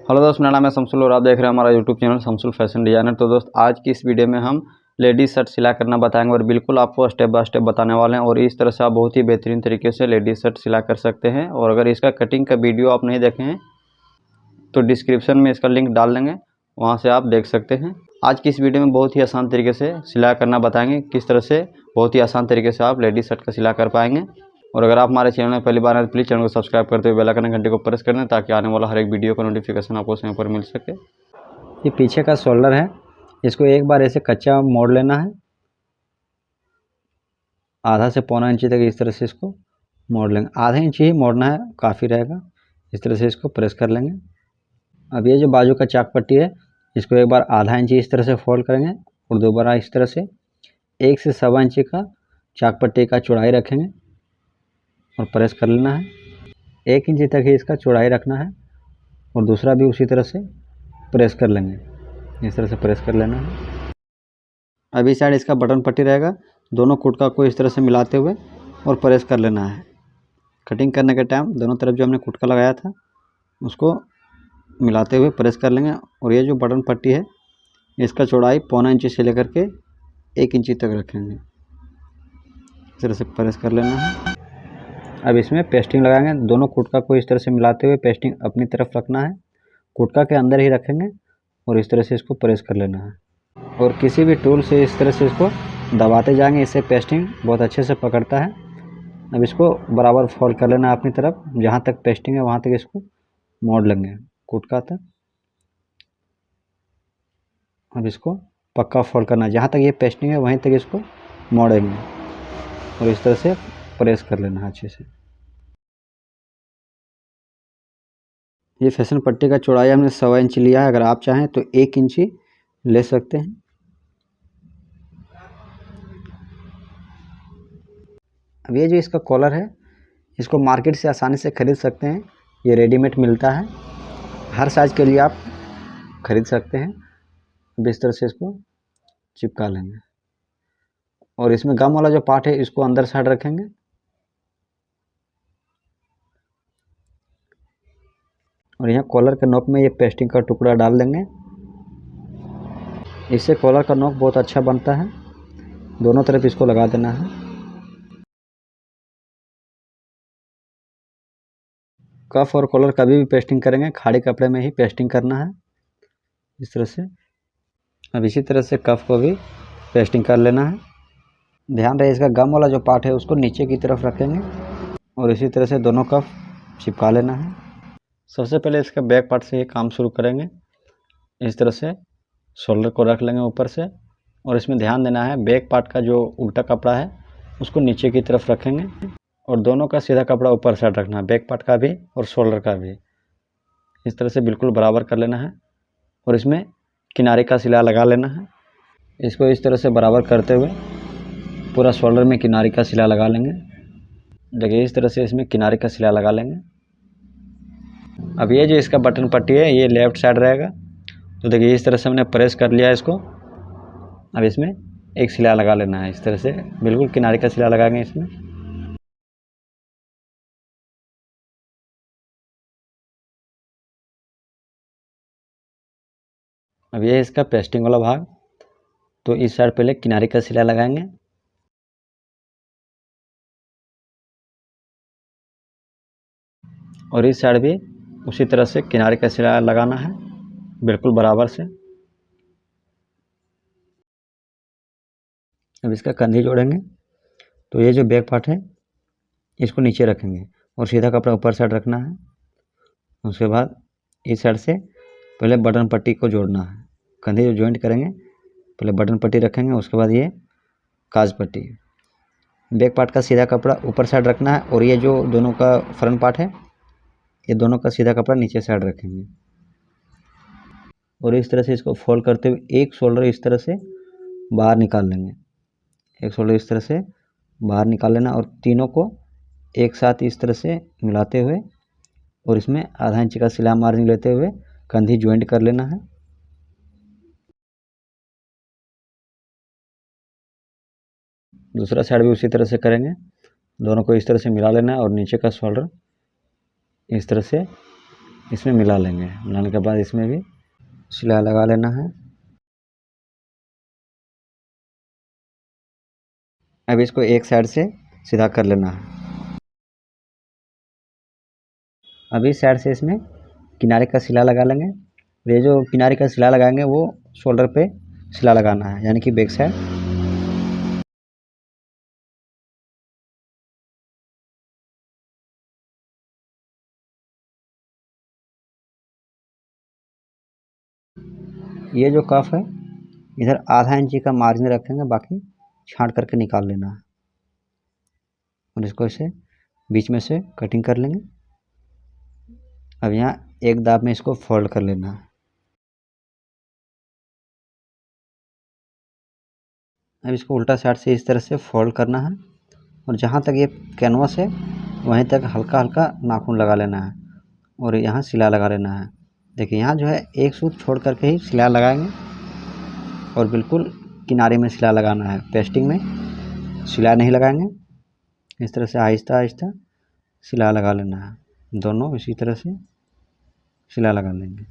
Hello दोस्त, मेरा नाम है शमसुल और आप देख रहे हैं हमारा YouTube channel Shamsul fashion designer. तो दोस्त, आज की इस वीडियो में हम लेडीज़ शर्ट सिला करना बताएंगे और बिल्कुल आपको स्टेप बाय स्टेप बताने वाले हैं। और इस तरह से आप बहुत ही बेहतरीन तरीके से लेडीज़ शर्ट सिला कर सकते हैं। और अगर इसका कटिंग का वीडियो आप नहीं देखे हैं तो डिस्क्रिप्शन में इसका लिंक डाल देंगे, वहाँ से आप देख सकते हैं। आज की इस वीडियो में बहुत ही आसान तरीके से सिलाई करना बताएंगे, किस तरह से बहुत ही आसान तरीके से आप लेडीज़ शर्ट का सिला कर पाएंगे। और अगर आप हमारे चैनल में पहली बार आए तो प्लीज़ चैनल को सब्सक्राइब करते हुए बेल आइकन घंटे को प्रेस कर दें, ताकि आने वाला हर एक वीडियो का नोटिफिकेशन आपको समय पर मिल सके। ये पीछे का शोल्डर है, इसको एक बार ऐसे कच्चा मोड़ लेना है, आधा से पौना इंची तक इस तरह से इसको मोड़ लेंगे। आधा इंची ही मोड़ना है, काफ़ी रहेगा। इस तरह से इसको प्रेस कर लेंगे। अब ये जो बाजू का चाक पट्टी है, इसको एक बार आधा इंची इस तरह से फोल्ड करेंगे और दोबारा इस तरह से 1 से 1.25 इंची का चाक पट्टी का चौड़ाई रखेंगे और प्रेस कर लेना है। 1 इंची तक ही इसका चौड़ाई रखना है और दूसरा भी उसी तरह से प्रेस कर लेंगे। इस तरह से प्रेस कर लेना है। अभी साइड इसका बटन पट्टी रहेगा, दोनों कुटका को इस तरह से मिलाते हुए और प्रेस कर लेना है। कटिंग करने के टाइम दोनों तरफ जो हमने कुटका लगाया था उसको मिलाते हुए प्रेस कर लेंगे। और ये जो बटन पट्टी है, इसका चौड़ाई पौना इंची से लेकर के 1 इंची तक रखेंगे। इस तरह से प्रेस कर लेना है। अब इसमें पेस्टिंग लगाएंगे। दोनों कुटका को इस तरह से मिलाते हुए पेस्टिंग अपनी तरफ रखना है, कुटका के अंदर ही रखेंगे और इस तरह से इसको प्रेस कर लेना है। और किसी भी टूल से इस तरह से इसको दबाते जाएंगे, इससे पेस्टिंग बहुत अच्छे से पकड़ता है। अब इसको बराबर फोल्ड कर लेना है अपनी तरफ, जहाँ तक पेस्टिंग है वहाँ तक इसको मोड़ लेंगे कुटका तक। अब इसको पक्का फोल्ड करना है, जहाँ तक ये पेस्टिंग है वहीं तक इसको मोड़ेंगे और इस तरह से प्रेस कर लेना है अच्छे से। ये फैशन पट्टी का चौड़ाई हमने 1.25 इंच लिया है, अगर आप चाहें तो 1 इंची ले सकते हैं। अब ये जो इसका कॉलर है, इसको मार्केट से आसानी से ख़रीद सकते हैं, ये रेडीमेड मिलता है। हर साइज़ के लिए आप ख़रीद सकते हैं। अब इस तरह से इसको चिपका लेंगे और इसमें गम वाला जो पार्ट है इसको अंदर साइड रखेंगे और यहाँ कॉलर के नोक में ये पेस्टिंग का टुकड़ा डाल देंगे। इससे कॉलर का नोक बहुत अच्छा बनता है। दोनों तरफ इसको लगा देना है। कफ और कॉलर कभी भी पेस्टिंग करेंगे खाड़ी कपड़े में ही पेस्टिंग करना है, इस तरह से। अब इसी तरह से कफ को भी पेस्टिंग कर लेना है। ध्यान रहे इसका गम वाला जो पार्ट है उसको नीचे की तरफ रखेंगे और इसी तरह से दोनों कफ चिपका लेना है। सबसे पहले इसका बैक पार्ट से ये काम शुरू करेंगे। इस तरह से शोल्डर को रख लेंगे ऊपर से और इसमें ध्यान देना है बैक पार्ट का जो उल्टा कपड़ा है उसको नीचे की तरफ रखेंगे और दोनों का सीधा कपड़ा ऊपर साइड रखना है, बैक पार्ट का भी और शोल्डर का भी। इस तरह से बिल्कुल बराबर कर लेना है और इसमें किनारे का सिला लगा लेना है। इसको इस तरह से बराबर करते हुए पूरा शोल्डर में किनारे का सिला लगा लेंगे। देखिए इस तरह से इसमें किनारे का सिला लगा लेंगे। अब ये जो इसका बटन पट्टी है ये लेफ्ट साइड रहेगा, तो देखिए इस तरह से हमने प्रेस कर लिया इसको। अब इसमें एक सिला लगा लेना है, इस तरह से बिल्कुल किनारे का सिला लगाएंगे इसमें। अब ये इसका पेस्टिंग वाला भाग, तो इस साइड पहले किनारे का सिला लगाएंगे और इस साइड भी उसी तरह से किनारे का सिला लगाना है बिल्कुल बराबर से। अब इसका कंधी जोड़ेंगे, तो ये जो बैक पार्ट है इसको नीचे रखेंगे और सीधा कपड़ा ऊपर साइड रखना है। उसके बाद इस साइड से पहले बटन पट्टी को जोड़ना है। कंधे जो जॉइंट करेंगे पहले बटन पट्टी रखेंगे, उसके बाद ये काज पट्टी। बैक पार्ट का सीधा कपड़ा ऊपर साइड रखना है और ये जो दोनों का फ्रंट पार्ट है ये दोनों का सीधा कपड़ा नीचे साइड रखेंगे और इस तरह से इसको फोल्ड करते हुए एक शोल्डर इस तरह से बाहर निकाल लेंगे। एक शोल्डर इस तरह से बाहर निकाल लेना और तीनों को एक साथ इस तरह से मिलाते हुए और इसमें आधा इंच का सिलाई मार्जिन लेते हुए कंधी ज्वाइंट कर लेना है। दूसरा साइड भी उसी तरह से करेंगे, दोनों को इस तरह से मिला लेना है और नीचे का शोल्डर इस तरह से इसमें मिला लेंगे। मिलाने के बाद इसमें भी सिलाई लगा लेना है। अब इसको एक साइड से सीधा कर लेना है। अभी साइड से इसमें किनारे का सिला लगा लेंगे। ये जो किनारे का सिला लगाएंगे वो शोल्डर पे सिला लगाना है, यानी कि बैक साइड। ये जो कफ है इधर आधा इंची का मार्जिन रखेंगे, बाकी छांट करके निकाल लेना है और इसको इसे बीच में से कटिंग कर लेंगे। अब यहाँ एक दाब में इसको फोल्ड कर लेना है। अब इसको उल्टा साइड से इस तरह से फोल्ड करना है और जहाँ तक ये कैनवास है वहीं तक हल्का हल्का नाखून लगा लेना है और यहाँ सिला लगा लेना है। देखिए यहाँ जो है एक सूत छोड़ करके ही सिला लगाएंगे और बिल्कुल किनारे में सिला लगाना है। पेस्टिंग में सिला नहीं लगाएंगे। इस तरह से आहिस्ता आहिस्ता सिला लगा लेना है। दोनों इसी तरह से सिला लगा लेंगे।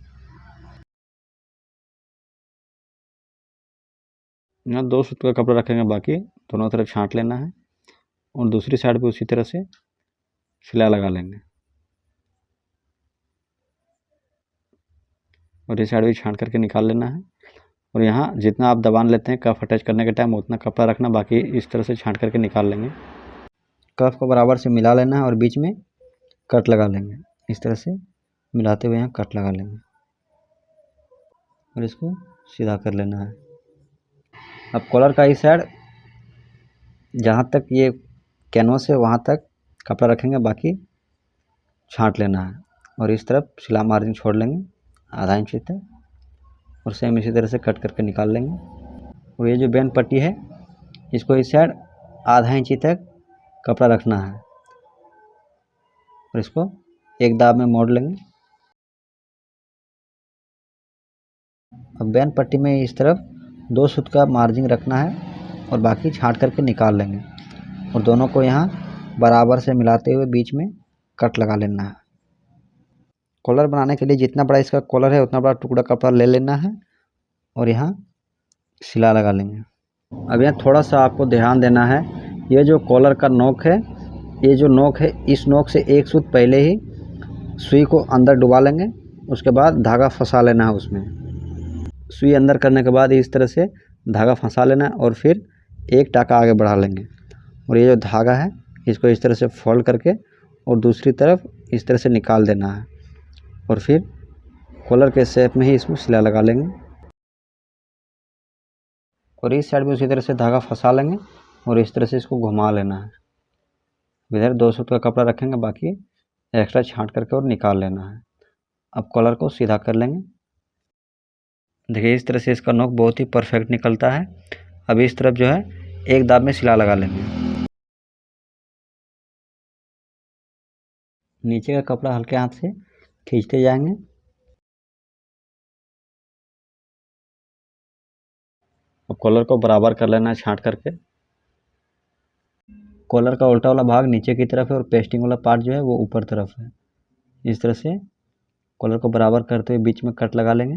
यहाँ 2 सूत का कपड़ा रखेंगे, बाकी दोनों तरफ छांट लेना है और दूसरी साइड भी उसी तरह से सिला लगा लेंगे और ये साइड भी छांट करके निकाल लेना है। और यहाँ जितना आप दबान लेते हैं कफ अटैच करने के टाइम उतना कपड़ा रखना, बाकी इस तरह से छांट करके निकाल लेंगे। कफ को बराबर से मिला लेना है और बीच में कट लगा लेंगे। इस तरह से मिलाते हुए यहाँ कट लगा लेंगे और इसको सीधा कर लेना है। अब कॉलर का इस साइड जहाँ तक ये कैनवास है वहाँ तक कपड़ा रखेंगे, बाकी छांट लेना है और इस तरफ सिला मार्जिन छोड़ लेंगे आधा इंच तक और सेम इसी तरह से कट करके निकाल लेंगे। और ये जो बैन पट्टी है इसको इस साइड आधा इंची तक कपड़ा रखना है और इसको एक दाब में मोड़ लेंगे। अब बैन पट्टी में इस तरफ 2 सूत का मार्जिन रखना है और बाकी छांट करके निकाल लेंगे और दोनों को यहाँ बराबर से मिलाते हुए बीच में कट लगा लेना है। कॉलर बनाने के लिए जितना बड़ा इसका कॉलर है उतना बड़ा टुकड़ा कपड़ा ले लेना है और यहाँ सिला लगा लेंगे। अब यहाँ थोड़ा सा आपको ध्यान देना है, ये जो कॉलर का नोक है, ये जो नोक है इस नोक से एक सूत पहले ही सुई को अंदर डुबा लेंगे। उसके बाद धागा फंसा लेना है उसमें। सुई अंदर करने के बाद इस तरह से धागा फंसा लेना है और फिर एक टाका आगे बढ़ा लेंगे और ये जो धागा है इसको इस तरह से फोल्ड करके और दूसरी तरफ इस तरह से निकाल देना है और फिर कॉलर के शेप में ही इसमें सिला लगा लेंगे और इस साइड भी उसी तरह से धागा फंसा लेंगे और इस तरह से इसको घुमा लेना है। इधर 2 सूत का कपड़ा रखेंगे, बाकी एक्स्ट्रा छांट करके और निकाल लेना है। अब कॉलर को सीधा कर लेंगे। देखिए इस तरह से इसका नोक बहुत ही परफेक्ट निकलता है। अब इस तरफ जो है एक दाब में सिला लगा लेंगे। नीचे का कपड़ा हल्के हाथ से खींचते जाएंगे। अब कॉलर को बराबर कर लेना है छांट करके। कॉलर का उल्टा वाला भाग नीचे की तरफ है और पेस्टिंग वाला पार्ट जो है वो ऊपर तरफ है। इस तरह से कॉलर को बराबर करते हुए बीच में कट लगा लेंगे।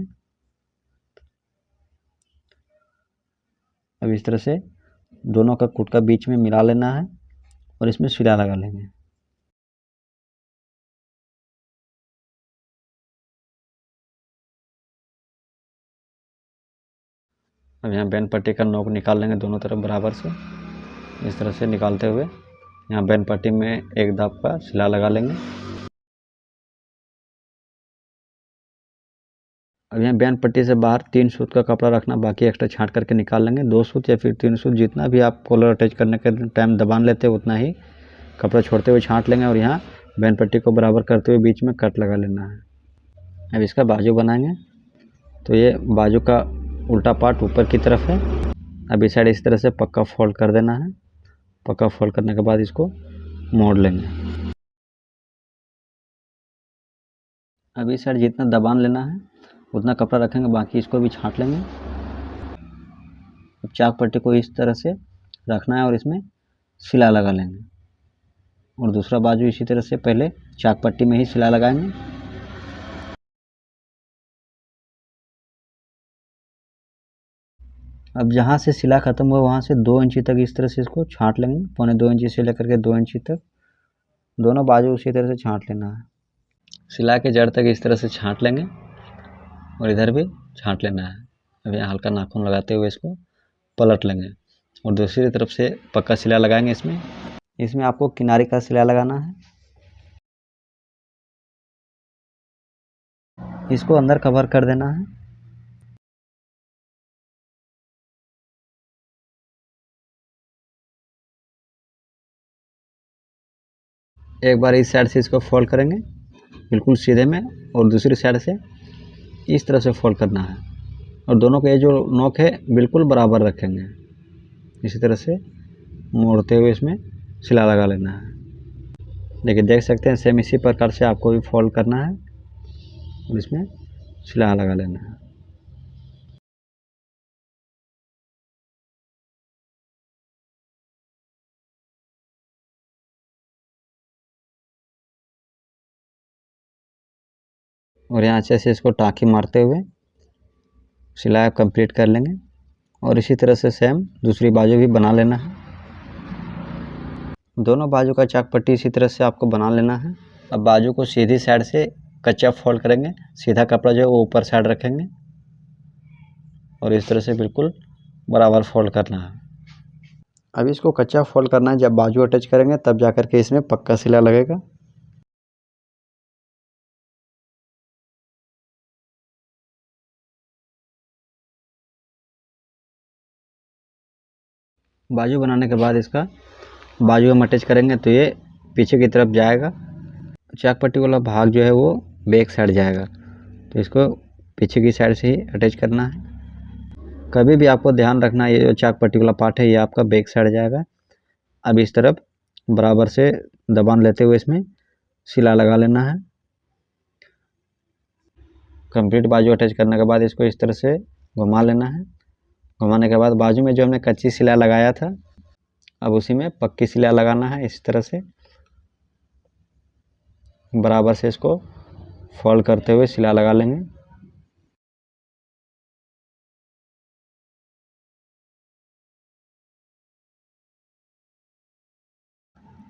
अब इस तरह से दोनों का कुट का बीच में मिला लेना है और इसमें सिला लगा लेंगे। अब यहाँ बैन पट्टी का नोक निकाल लेंगे दोनों तरफ बराबर से। इस तरह से निकालते हुए यहाँ बैन पट्टी में एक दाब का सिला लगा लेंगे। अब यहाँ बैन पट्टी से बाहर 3 सूत का कपड़ा रखना, बाकी एक्स्ट्रा छांट करके निकाल लेंगे। 2 सूत या फिर 3 सूत, जितना भी आप कॉलर अटैच करने के टाइम दबान लेते हैं उतना ही कपड़ा छोड़ते हुए छांट लेंगे और यहाँ बैन पट्टी को बराबर करते हुए बीच में कट लगा लेना है। अब इसका बाजू बनाएंगे तो ये बाजू का उल्टा पार्ट ऊपर की तरफ है। अब इस साइड इस तरह से पक्का फोल्ड कर देना है। पक्का फोल्ड करने के बाद इसको मोड़ लेंगे। अब इस साइड जितना दबान लेना है उतना कपड़ा रखेंगे, बाकी इसको भी छांट लेंगे। अब चाक पट्टी को इस तरह से रखना है और इसमें सिला लगा लेंगे और दूसरा बाजू इसी तरह से पहले चाक पट्टी में ही सिला लगाएंगे अब जहाँ से सिला ख़त्म हुआ वहाँ से 2 इंची तक इस तरह से इसको छाँट लेंगे, पौने 2 इंची से लेकर के 2 इंची तक दोनों बाजू उसी तरह से छाँट लेना है। सिला के जड़ तक इस तरह से छाँट लेंगे और इधर भी छाँट लेना है। अब यहाँ हल्का नाखून लगाते हुए इसको पलट लेंगे और दूसरी तरफ से पक्का सिला लगाएंगे। इसमें आपको किनारे का सिला लगाना है। इसको अंदर कवर कर देना है। एक बार इस साइड से इसको फोल्ड करेंगे बिल्कुल सीधे में और दूसरी साइड से इस तरह से फोल्ड करना है और दोनों के जो नोक है बिल्कुल बराबर रखेंगे। इसी तरह से मोड़ते हुए इसमें सिला लगा लेना है। देखिए देख सकते हैं सेम इसी प्रकार से आपको भी फोल्ड करना है और इसमें सिला लगा लेना है। और यहाँ अच्छे से इसको टाँकी मारते हुए सिलाई कंप्लीट कर लेंगे और इसी तरह से सेम दूसरी बाजू भी बना लेना है। दोनों बाजू का चाक पट्टी इसी तरह से आपको बना लेना है। अब बाजू को सीधी साइड से कच्चा फोल्ड करेंगे, सीधा कपड़ा जो है वो ऊपर साइड रखेंगे और इस तरह से बिल्कुल बराबर फोल्ड करना है। अब इसको कच्चा फोल्ड करना है, जब बाजू अटैच करेंगे तब जाकर के इसमें पक्का सिला लगेगा। बाजू बनाने के बाद इसका बाजू हम अटैच करेंगे तो ये पीछे की तरफ जाएगा। चाक पट्टी वाला भाग जो है वो बैक साइड जाएगा, तो इसको पीछे की साइड से ही अटैच करना है। कभी भी आपको ध्यान रखना है ये जो चाक पट्टी वाला पार्ट है ये आपका बैक साइड जाएगा। अब इस तरफ बराबर से दबान लेते हुए इसमें सिला लगा लेना है। कंप्लीट बाजू अटैच करने के बाद इसको इस तरह से घुमा लेना है। घुमाने के बाद बाजू में जो हमने कच्ची सिला लगाया था अब उसी में पक्की सिला लगाना है। इस तरह से बराबर से इसको फोल्ड करते हुए सिला लगा लेंगे।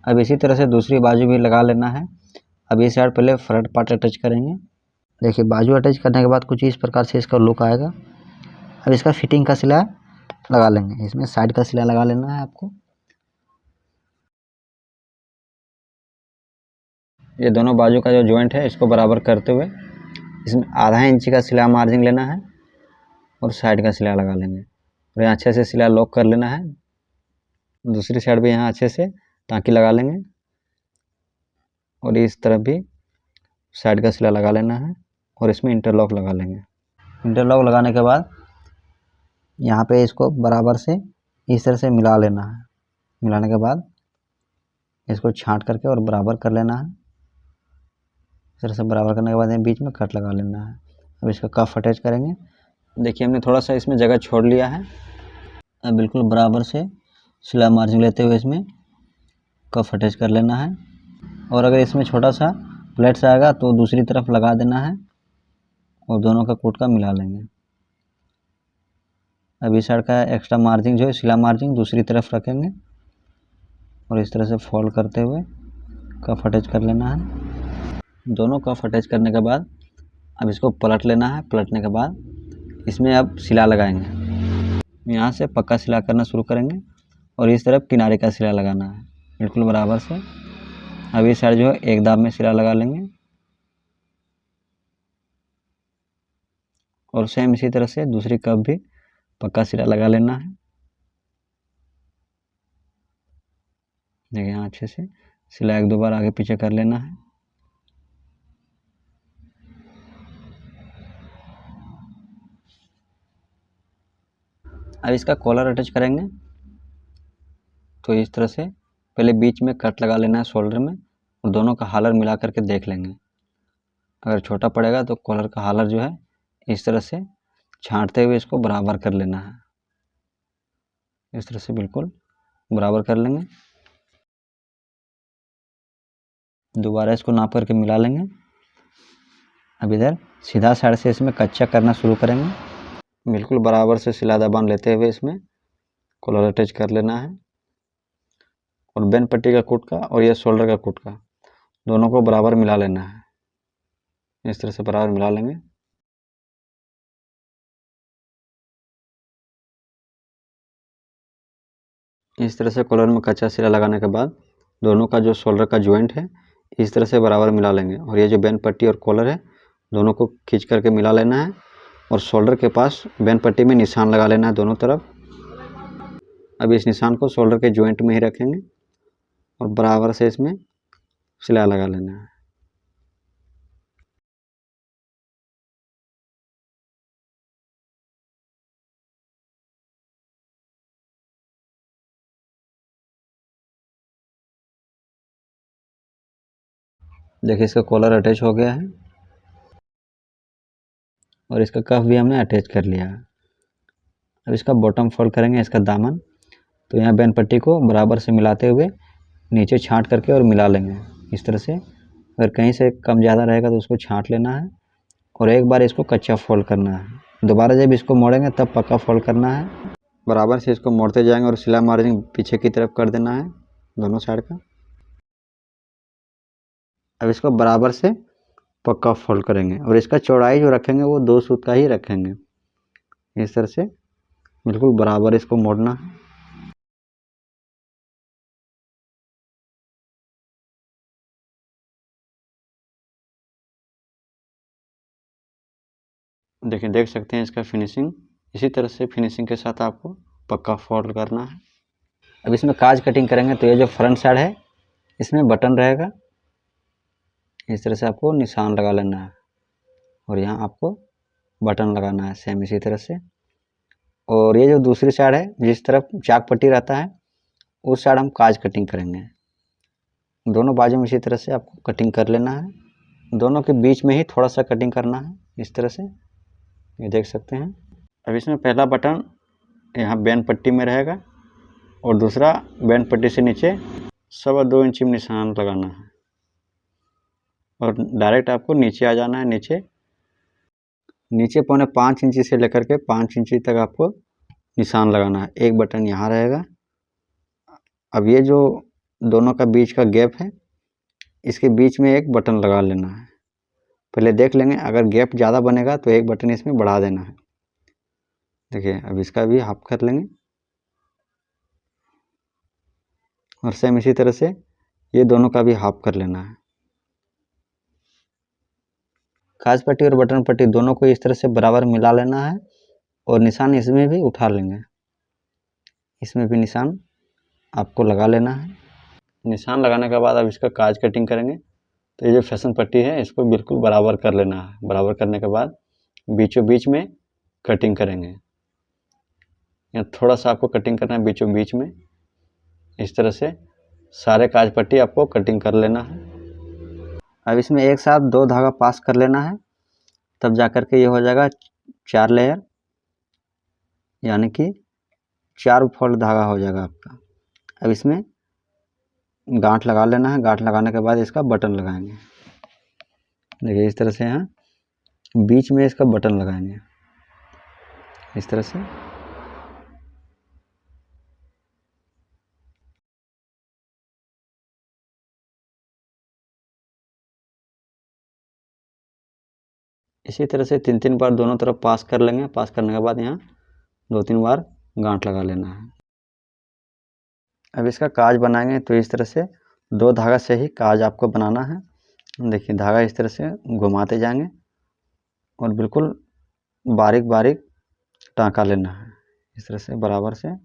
अब इसी तरह से दूसरी बाजू भी लगा लेना है। अब इस साइड पहले फ्रंट पार्ट अटैच करेंगे। देखिए बाजू अटैच करने के बाद कुछ इस प्रकार से इसका लुक आएगा। अब इसका फिटिंग का सिला लगा लेंगे। इसमें साइड का सिला लगा लेना है आपको। ये दोनों बाजू का जो जॉइंट है इसको बराबर करते हुए इसमें आधा इंची का सिला मार्जिन लेना है और साइड का सिला लगा लेंगे और यहाँ अच्छे से सिला लॉक कर लेना है। दूसरी साइड भी यहाँ अच्छे से टाँकी लगा लेंगे और इस तरफ भी साइड का सिला लगा लेना है और इसमें इंटरलॉक लगा लेंगे। इंटरलॉक लगाने के बाद यहाँ पे इसको बराबर से इस तरह से मिला लेना है। मिलाने के बाद इसको छांट करके और बराबर कर लेना है। इस तरह से बराबर करने के बाद यहाँ बीच में कट लगा लेना है। अब इसका कफ अटैच करेंगे। देखिए हमने थोड़ा सा इसमें जगह छोड़ लिया है। अब बिल्कुल बराबर से सिलाई मार्जिन लेते हुए इसमें कफ अटैच कर लेना है और अगर इसमें छोटा सा प्लेट्स आएगा तो दूसरी तरफ लगा देना है और दोनों का कोट का मिला लेंगे। अब इस साइड का एक्स्ट्रा मार्जिन जो है सिला मार्जिन दूसरी तरफ रखेंगे और इस तरह से फोल्ड करते हुए कफ अटैच कर लेना है। दोनों कफ अटैच करने के बाद अब इसको पलट लेना है। पलटने के बाद इसमें अब सिला लगाएंगे। यहाँ से पक्का सिला करना शुरू करेंगे और इस तरफ किनारे का सिला लगाना है बिल्कुल बराबर से। अब इस साइड जो है एक दाब में सिला लगा लेंगे और सेम इसी तरह से दूसरी कप भी पक्का सिला लगा लेना है। देखिए यहाँ अच्छे से सिला एक दो बार आगे पीछे कर लेना है। अब इसका कॉलर अटैच करेंगे तो इस तरह से पहले बीच में कट लगा लेना है शोल्डर में और दोनों का हालर मिला करके देख लेंगे। अगर छोटा पड़ेगा तो कॉलर का हालर जो है इस तरह से छांटते हुए इसको बराबर कर लेना है। इस तरह से बिल्कुल बराबर कर लेंगे। दोबारा इसको नाप करके मिला लेंगे। अब इधर सीधा साइड से इसमें कच्चा करना शुरू करेंगे। बिल्कुल बराबर से सिला दबान लेते हुए इसमें कॉलर अटैच कर लेना है। और बेन पट्टी का कुट का और ये शोल्डर का कुट का दोनों को बराबर मिला लेना है। इस तरह से बराबर मिला लेंगे। इस तरह से कॉलर में कच्चा सिला लगाने के बाद दोनों का जो शोल्डर का जॉइंट है इस तरह से बराबर मिला लेंगे। और ये जो बेन पट्टी और कॉलर है दोनों को खींच करके मिला लेना है और शोल्डर के पास बेन पट्टी में निशान लगा लेना है दोनों तरफ। अब इस निशान को शोल्डर के जॉइंट में ही रखेंगे और बराबर से इसमें सिलाई लगा लेना है। देखिए इसका कॉलर अटैच हो गया है और इसका कफ भी हमने अटैच कर लिया है। अब इसका बॉटम फोल्ड करेंगे, इसका दामन। तो यहाँ बेन पट्टी को बराबर से मिलाते हुए नीचे छांट करके और मिला लेंगे इस तरह से। अगर कहीं से कम ज़्यादा रहेगा तो उसको छांट लेना है और एक बार इसको कच्चा फोल्ड करना है। दोबारा जब इसको मोड़ेंगे तब पक्का फोल्ड करना है। बराबर से इसको मोड़ते जाएंगे और सिलाई मार्जिन पीछे की तरफ कर देना है दोनों साइड का। अब इसको बराबर से पक्का फोल्ड करेंगे और इसका चौड़ाई जो रखेंगे वो 2 सूत का ही रखेंगे। इस तरह से बिल्कुल बराबर इसको मोड़ना है। देखिए देख सकते हैं इसका फिनिशिंग। इसी तरह से फिनिशिंग के साथ आपको पक्का फोल्ड करना है। अब इसमें काज कटिंग करेंगे तो ये जो फ्रंट साइड है इसमें बटन रहेगा। इस तरह से आपको निशान लगा लेना है और यहाँ आपको बटन लगाना है सेम इसी तरह से। और ये जो दूसरी साइड है जिस तरफ चाक पट्टी रहता है उस साइड हम काज कटिंग करेंगे। दोनों बाजू में इसी तरह से आपको कटिंग कर लेना है। दोनों के बीच में ही थोड़ा सा कटिंग करना है इस तरह से, ये देख सकते हैं। अब इसमें पहला बटन यहाँ बेन पट्टी में रहेगा और दूसरा बेन पट्टी से नीचे 2.25 इंच में निशान लगाना है और डायरेक्ट आपको नीचे आ जाना है। नीचे 5.25 इंची से लेकर के 5 इंची तक आपको निशान लगाना है। एक बटन यहाँ रहेगा। अब ये जो दोनों का बीच का गैप है इसके बीच में एक बटन लगा लेना है। पहले देख लेंगे, अगर गैप ज़्यादा बनेगा तो एक बटन इसमें बढ़ा देना है। देखिए अब इसका भी हाफ कर लेंगे और सेम इसी तरह से ये दोनों का भी हाफ कर लेना है। काज पट्टी और बटन पट्टी दोनों को इस तरह से बराबर मिला लेना है और निशान इसमें भी उठा लेंगे। इसमें भी निशान आपको लगा लेना है। निशान लगाने के बाद अब इसका काज कटिंग करेंगे तो ये जो फैशन पट्टी है इसको बिल्कुल बराबर कर लेना है। बराबर करने के बाद बीचों बीच में कटिंग करेंगे। यहाँ थोड़ा सा आपको कटिंग करना है बीचों बीच में। इस तरह से सारे काज पट्टी आपको कटिंग कर लेना है। अब इसमें एक साथ 2 धागा पास कर लेना है, तब जाकर के ये हो जाएगा 4 लेयर, यानी कि 4 फोल्ड धागा हो जाएगा आपका। अब इसमें गांठ लगा लेना है। गांठ लगाने के बाद इसका बटन लगाएंगे। देखिए इस तरह से यहाँ बीच में इसका बटन लगाएंगे इस तरह से। इसी तरह से 3-3 बार दोनों तरफ पास कर लेंगे। पास करने के बाद यहाँ 2-3 बार गांठ लगा लेना है। अब इसका काज बनाएंगे तो इस तरह से 2 धागा से ही काज आपको बनाना है। देखिए धागा इस तरह से घुमाते जाएंगे और बिल्कुल बारीक बारीक टाँका लेना है इस तरह से बराबर से।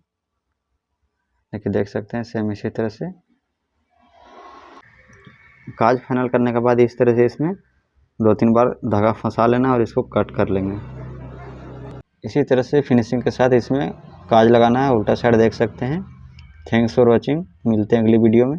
देखिए देख सकते हैं सेम इसी तरह से काज फाइनल करने के बाद इस तरह से इसमें 2-3 बार धागा फंसा लेना और इसको कट कर लेंगे। इसी तरह से फिनिशिंग के साथ इसमें काज लगाना है। उल्टा साइड देख सकते हैं। Thanks for watching. मिलते हैं अगली वीडियो में।